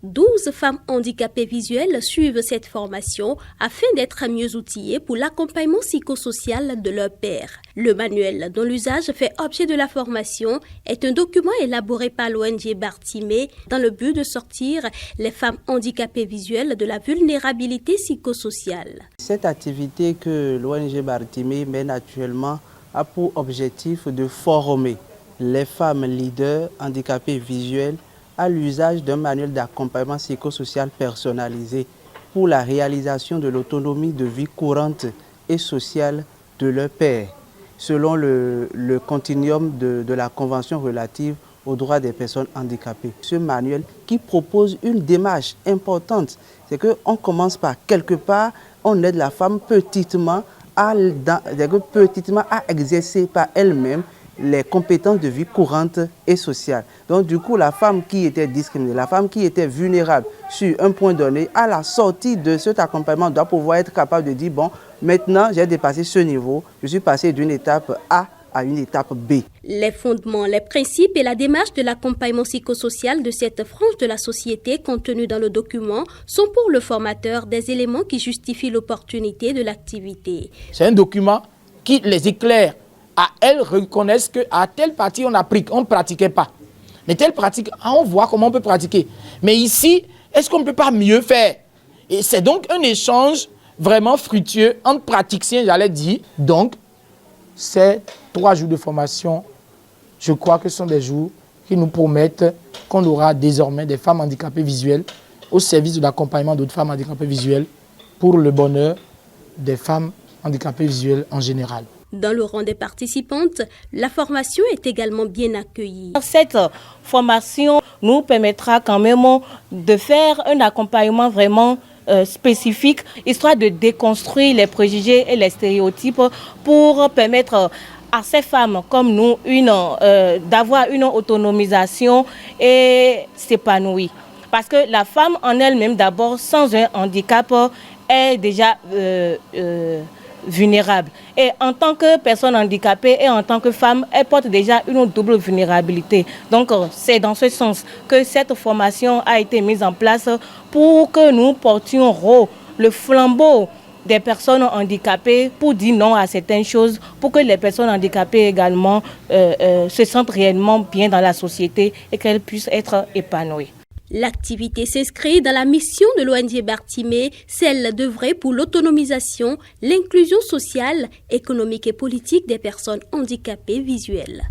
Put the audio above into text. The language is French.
12 femmes handicapées visuelles suivent cette formation afin d'être mieux outillées pour l'accompagnement psychosocial de leur père. Le manuel dont l'usage fait objet de la formation est un document élaboré par l'ONG Bartimée dans le but de sortir les femmes handicapées visuelles de la vulnérabilité psychosociale. Cette activité que l'ONG Bartimée mène actuellement a pour objectif de former les femmes leaders handicapées visuelles à l'usage d'un manuel d'accompagnement psychosocial personnalisé pour la réalisation de l'autonomie de vie courante et sociale de leur père, selon le continuum de la Convention relative aux droits des personnes handicapées. Ce manuel qui propose une démarche importante, c'est qu'on commence par quelque part, on aide la femme petitement à exercer par elle-même les compétences de vie courante et sociale. Donc du coup, la femme qui était discriminée, la femme qui était vulnérable sur un point donné, à la sortie de cet accompagnement, doit pouvoir être capable de dire, bon, maintenant j'ai dépassé ce niveau, je suis passé d'une étape A à une étape B. Les fondements, les principes et la démarche de l'accompagnement psychosocial de cette frange de la société contenue dans le document sont pour le formateur des éléments qui justifient l'opportunité de l'activité. C'est un document qui les éclaire. À elles reconnaissent qu'à telle partie on ne pratiquait pas. Mais telle pratique, on voit comment on peut pratiquer. Mais ici, est-ce qu'on ne peut pas mieux faire? Et c'est donc un échange vraiment fructueux entre praticiens, j'allais dire. Donc, ces 3 jours de formation, je crois que ce sont des jours qui nous promettent qu'on aura désormais des femmes handicapées visuelles au service de l'accompagnement d'autres femmes handicapées visuelles pour le bonheur des femmes handicapées visuelles en général. Dans le rang des participantes, la formation est également bien accueillie. Cette formation nous permettra quand même de faire un accompagnement vraiment spécifique, histoire de déconstruire les préjugés et les stéréotypes pour permettre à ces femmes comme nous d'avoir une autonomisation et s'épanouir. Parce que la femme en elle-même, d'abord, sans un handicap, est déjà vulnérable. Et en tant que personne handicapée et en tant que femme, elle porte déjà une double vulnérabilité. Donc c'est dans ce sens que cette formation a été mise en place pour que nous portions haut le flambeau des personnes handicapées pour dire non à certaines choses, pour que les personnes handicapées également se sentent réellement bien dans la société et qu'elles puissent être épanouies. L'activité s'inscrit dans la mission de l'ONG Bartimée, celle d'œuvrer pour l'autonomisation, l'inclusion sociale, économique et politique des personnes handicapées visuelles.